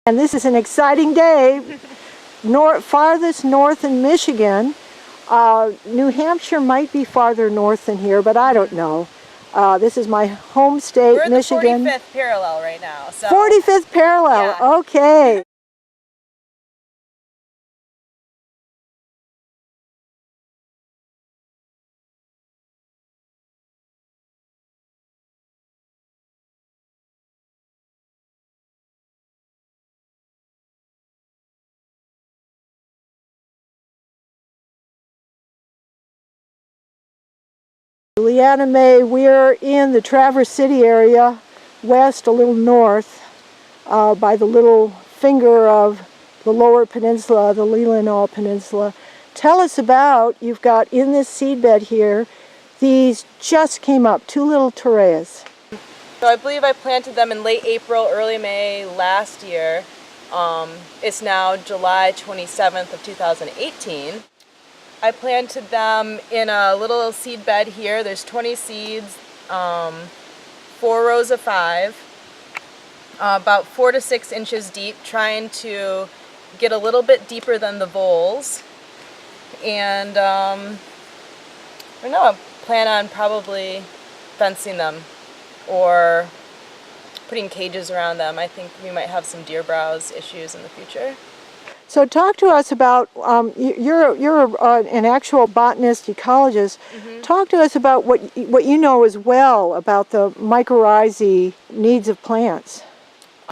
And this is an exciting day. Farthest north in Michigan. New Hampshire might be farther north than here, but I don't know. This is my home state, We're Michigan. We're the 45th parallel right now. So. 45th parallel, yeah. Okay. Liana May, we're in the Traverse City area, west, a little north, by the little finger of the lower peninsula, the Leelanau Peninsula. Tell us about, you've got in this seedbed here, these just came up, 2 little Torreyas. So I believe I planted them in late April, early May last year. It's now July 27th of 2018. I planted them in a little seed bed here. There's 20 seeds, 4 rows of 5, about 4 to 6 inches deep, trying to get a little bit deeper than the voles. And I don't know, I plan on probably fencing them or putting cages around them. I think we might have some deer browse issues in the future. So talk to us about, you're an actual botanist, ecologist. Mm-hmm. Talk to us about what you know as well about the mycorrhizae needs of plants.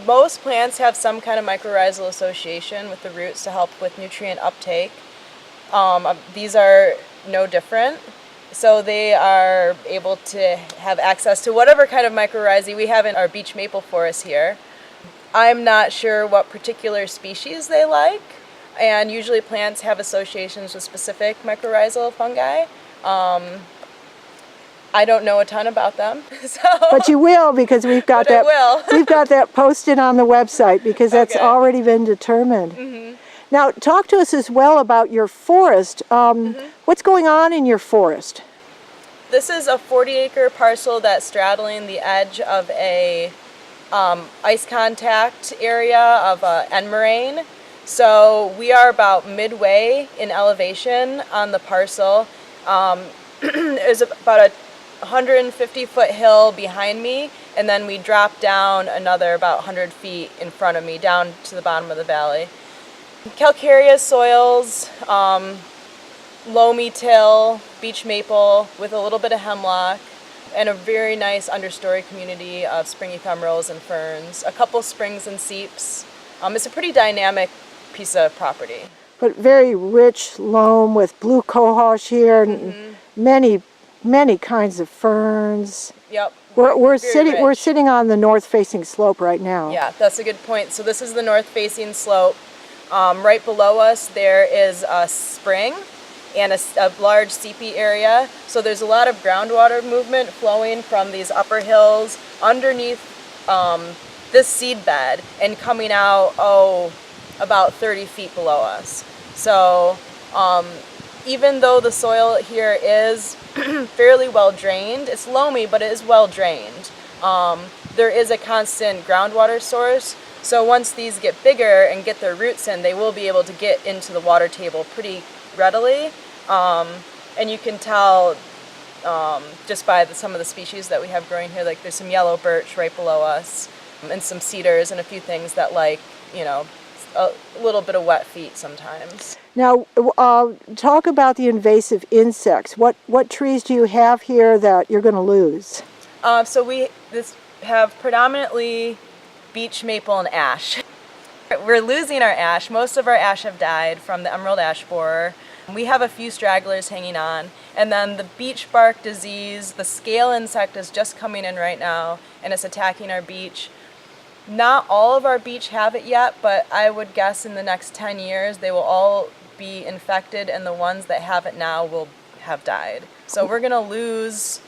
Most plants have some kind of mycorrhizal association with the roots to help with nutrient uptake. These are no different. So they are able to have access to whatever kind of mycorrhizae we have in our beech maple forest here. I'm not sure what particular species they like, and usually plants have associations with specific mycorrhizal fungi. I don't know a ton about them. So. But you will, because we've got we've got that posted on the website, because that's okay. already been determined. Mm-hmm. Now talk to us as well about your forest. What's going on in your forest? This is a 40-acre parcel that's straddling the edge of a ice contact area of end moraine. So we are about midway in elevation on the parcel. There's about a 150-foot hill behind me, and then we drop down another about 100 feet in front of me down to the bottom of the valley. Calcareous soils, loamy till, beech maple with a little bit of hemlock, and a very nice understory community of spring ephemerals and ferns, a couple springs and seeps. It's a pretty dynamic piece of property. But very rich loam with blue cohosh here, and many kinds of ferns. Yep. We're sitting on the north-facing slope right now. Yeah, that's a good point. So this is the north-facing slope. Right below us there is a spring and a large seepy area. So there's a lot of groundwater movement flowing from these upper hills underneath this seed bed and coming out, about 30 feet below us. So even though the soil here is fairly well drained, it's loamy, but it is well drained. There is a constant groundwater source. So once these get bigger and get their roots in, they will be able to get into the water table pretty readily, and you can tell just by some of the species that we have growing here. Like there's some yellow birch right below us, and some cedars and a few things that like, a little bit of wet feet sometimes. Now, talk about the invasive insects. What trees do you have here that you're going to lose? So we have predominantly beech, maple, and ash. We're losing our ash. Most of our ash have died from the emerald ash borer. We have a few stragglers hanging on. And then the beech bark disease, the scale insect is just coming in right now, and it's attacking our beech. Not all of our beech have it yet, but I would guess in the next 10 years they will all be infected, and the ones that have it now will have died. So we're going to lose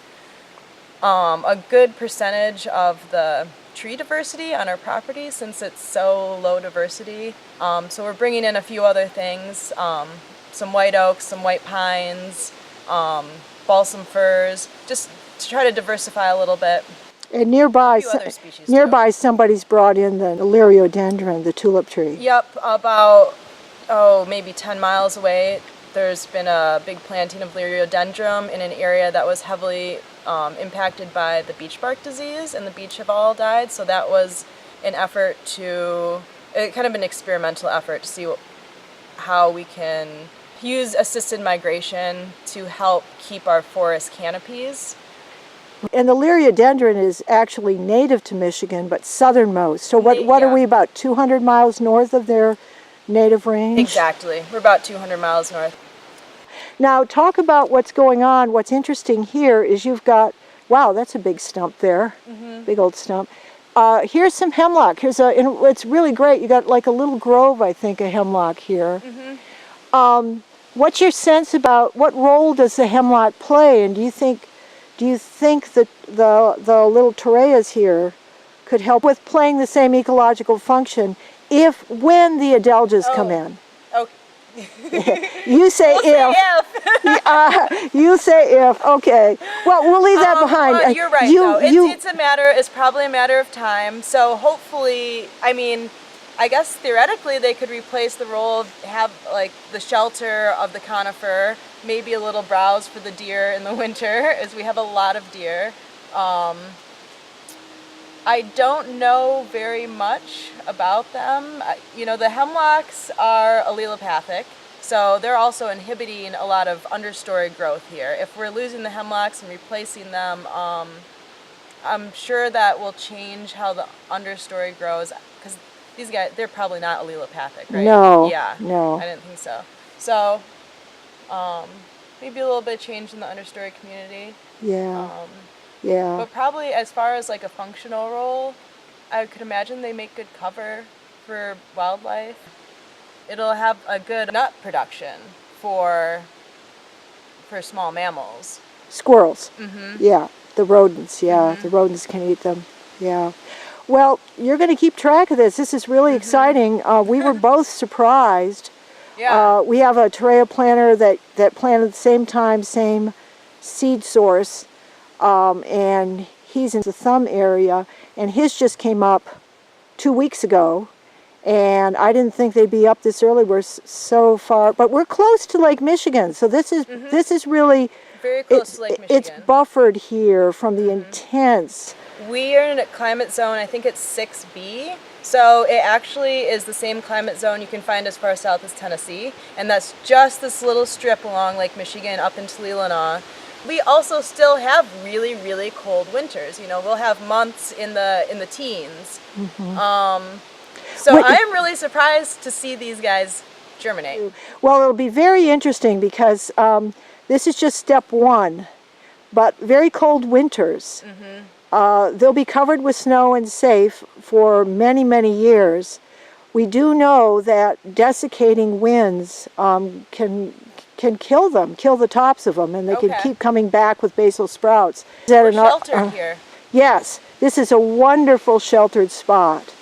a good percentage of the tree diversity on our property since it's so low diversity. So we're bringing in a few other things, some white oaks, some white pines, balsam firs, just to try to diversify a little bit. And nearby, A few other species, nearby somebody's brought in the Liriodendron, the tulip tree. Yep, about, maybe 10 miles away, there's been a big planting of Liriodendron in an area that was heavily impacted by the beech bark disease, and the beech have all died. So that was an effort kind of an experimental effort to see how we can use assisted migration to help keep our forest canopies. And the Liriodendron is actually native to Michigan, but southernmost. So what are we, about 200 miles north of their native range? Exactly. We're about 200 miles north. Now talk about what's going on. What's interesting here is you've got, wow, that's a big stump there, big old stump. Here's some hemlock. It's really great. You got like a little grove, I think, of hemlock here. What's your sense about what role does the hemlock play, and do you think that the little Torreyas here could help with playing the same ecological function when the adelgias come in? Okay. You say you say if. Okay. Well, we'll leave that behind. Well, you're right, though. It's probably a matter of time. So hopefully, I guess theoretically they could replace the role of like the shelter of the conifer, maybe a little browse for the deer in the winter, as we have a lot of deer. I don't know very much about them. The hemlocks are allelopathic, so they're also inhibiting a lot of understory growth here. If we're losing the hemlocks and replacing them, I'm sure that will change how the understory grows, because these guys, they're probably not allelopathic, right? No. Yeah. No. I didn't think so. So, maybe a little bit of change in the understory community. Yeah. Yeah. But probably as far as like a functional role, I could imagine they make good cover for wildlife. It'll have a good nut production for small mammals. Squirrels. Yeah. The rodents. Yeah. The rodents can eat them. Yeah. Well, you're going to keep track of this. This is really exciting. We were both surprised. Yeah. We have a Torreya planter that planted at the same time, same seed source. And he's in the thumb area, and his just came up 2 weeks ago, and I didn't think they'd be up this early. We're so far, but we're close to Lake Michigan, so this is really very close to Lake Michigan. It's buffered here from the intense. We are in a climate zone, I think it's 6B, so it actually is the same climate zone you can find as far south as Tennessee, and that's just this little strip along Lake Michigan up into Leelanau. We also still have really, really cold winters. We'll have months in the teens. So I am really surprised to see these guys germinate. Well, it'll be very interesting because this is just step one, but very cold winters. They'll be covered with snow and safe for many, many years. We do know that desiccating winds can kill them, kill the tops of them, and they can keep coming back with basal sprouts. We're sheltered here. Yes, this is a wonderful sheltered spot.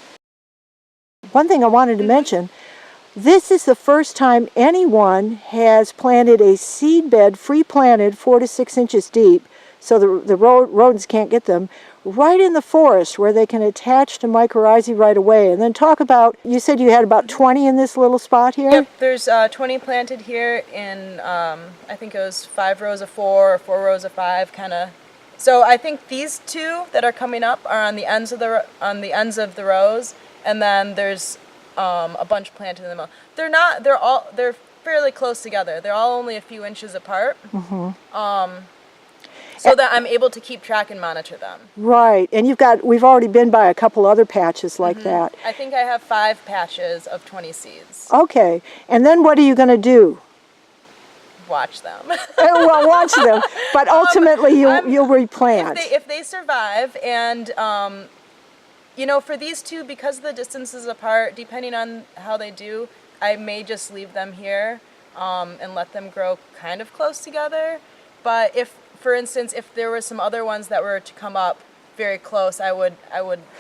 One thing I wanted to mention, this is the first time anyone has planted a seed bed, free-planted 4 to 6 inches deep, so the rodents can't get them, right in the forest where they can attach to mycorrhizae right away. And then talk about, you said you had about 20 in this little spot here? Yep, there's 20 planted here in, I think it was 5 rows of 4 or 4 rows of 5 kind of. So I think these 2 that are coming up are on the ends of the rows, and then there's a bunch planted in the middle. They're fairly close together. They're all only a few inches apart. So that I'm able to keep track and monitor them. Right, and we've already been by a couple other patches like that. I think I have 5 patches of 20 seeds. Okay, and then what are you going to do? Watch them. Well, watch them, but ultimately you'll replant. If they survive, and for these 2, because the distance is apart, depending on how they do, I may just leave them here and let them grow kind of close together. But for instance, if there were some other ones that were to come up very close, I would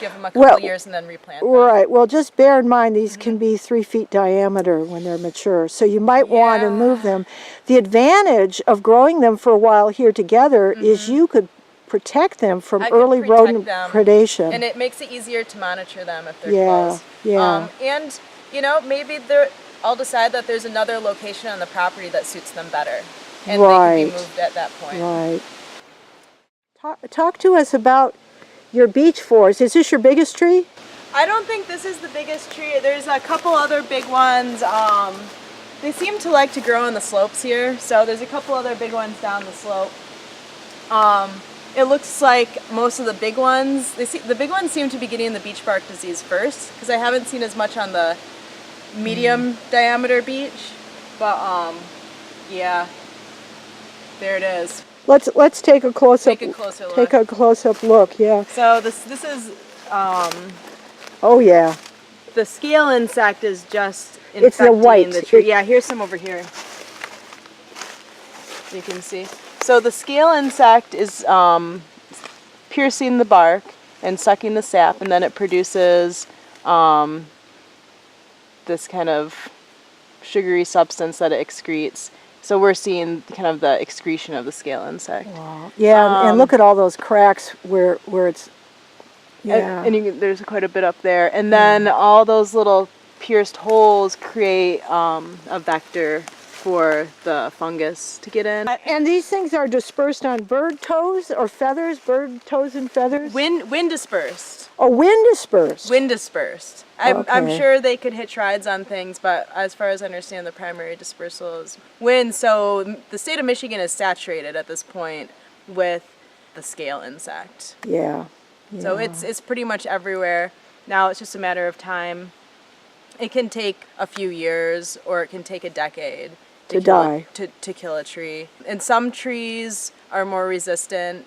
give them a couple years and then replant them. Right. Well, just bear in mind these can be 3 feet diameter when they're mature, so you might want to move them. The advantage of growing them for a while here together is you could protect them from I can early protect rodent them, predation. and it makes it easier to monitor them if they're Yeah, close. yeah. And maybe I'll decide that there's another location on the property that suits them better, and they can be moved at that point. Right. Talk to us about your beech forest. Is this your biggest tree? I don't think this is the biggest tree. There's a couple other big ones. They seem to like to grow on the slopes here, so there's a couple other big ones down the slope. It looks like most of the big ones, the big ones seem to be getting the beech bark disease first, because I haven't seen as much on the medium diameter beech, but yeah, there it is. Let's take a close up. Take a closer look. Take a close up look. Yeah. So this is Oh yeah. the scale insect is just infecting It's the white. the tree. Yeah, here's some over here. You can see. So the scale insect is piercing the bark and sucking the sap, and then it produces this kind of sugary substance that it excretes. So we're seeing kind of the excretion of the scale insect. Wow. Yeah, and look at all those cracks where it's. Yeah. And there's quite a bit up there. And then all those little pierced holes create a vector for the fungus to get in. And these things are dispersed on bird toes or feathers, bird toes and feathers? Wind dispersed. Oh, wind dispersed. Wind dispersed. I'm Okay. sure they could hitch rides on things, but as far as I understand, the primary dispersal is wind. So the state of Michigan is saturated at this point with the scale insect. Yeah. So it's pretty much everywhere. Now it's just a matter of time. It can take a few years, or it can take a decade To die. To kill a tree. And some trees are more resistant.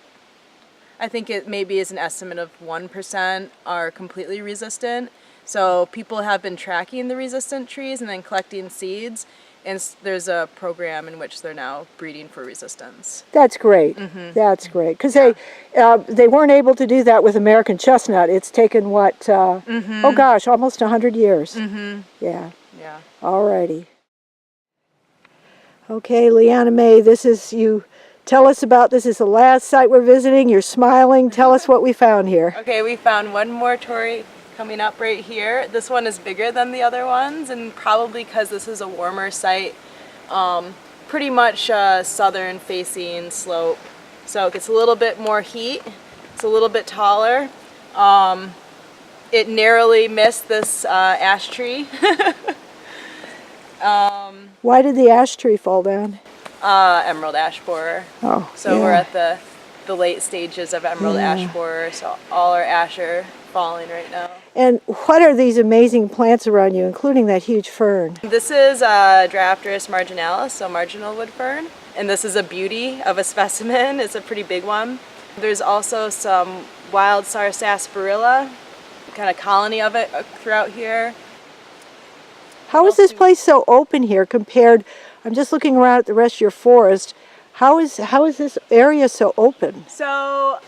I think it maybe is an estimate of 1% are completely resistant. So people have been tracking the resistant trees and then collecting seeds, and there's a program in which they're now breeding for resistance. That's great. That's great. Because they weren't able to do that with American chestnut. It's taken, what, oh gosh, almost 100 years. Yeah. Yeah. Alrighty. Okay, Liana May, tell us about, this is the last site we're visiting. You're smiling. Tell us what we found here. Okay, we found one more Torrey coming up right here. This one is bigger than the other ones, and probably because this is a warmer site. Pretty much southern facing slope. So it gets a little bit more heat. It's a little bit taller. It narrowly missed this ash tree. Why did the ash tree fall down? Emerald ash borer. Oh, So we're at the late stages of emerald ash borer, so all our ash are falling right now. And what are these amazing plants around you, including that huge fern? This is Diopteris marginalis, so marginal wood fern, and this is a beauty of a specimen. It's a pretty big one. There's also some wild sarsaparilla, kind of colony of it throughout here. How is this place so open here compared, I'm just looking around at the rest of your forest, how is this area so open? So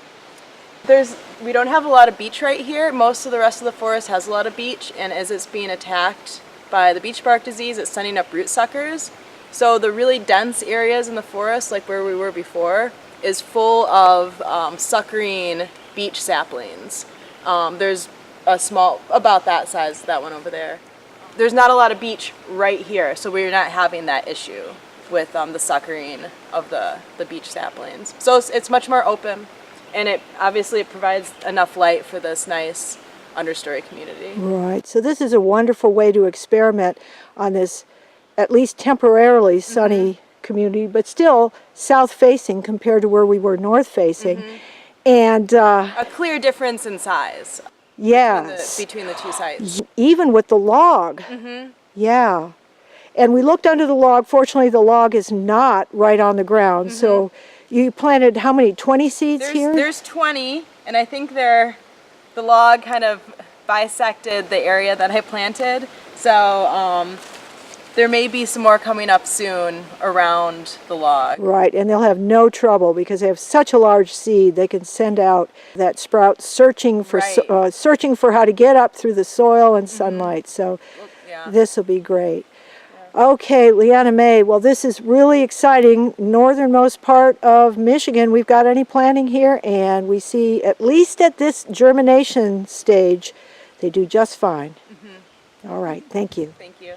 we don't have a lot of beech right here. Most of the rest of the forest has a lot of beech, and as it's being attacked by the beech bark disease, it's sending up root suckers. So the really dense areas in the forest, like where we were before, is full of suckering beech saplings. There's a small, about that size, that one over there. There's not a lot of beech right here, so we're not having that issue with the suckering of the beech saplings. So it's much more open, and it provides enough light for this nice understory community. Right, so this is a wonderful way to experiment on this, at least temporarily sunny community, but still south-facing compared to where we were north-facing. And A clear difference in size. yes, Between the two sites. even with the log. Yeah. And we looked under the log. Fortunately, the log is not right on the ground. So you planted how many, 20 seeds here? There's 20, and I think the log kind of bisected the area that I planted. So there may be some more coming up soon around the log. Right, and they'll have no trouble because they have such a large seed. They can send out that sprout searching for how to get up through the soil and sunlight. So Yeah. this will be great. Okay, Liana May. Well, this is really exciting. Northernmost part of Michigan. We've got any planting here, and we see, at least at this germination stage, they do just fine. All right, thank you. Thank you.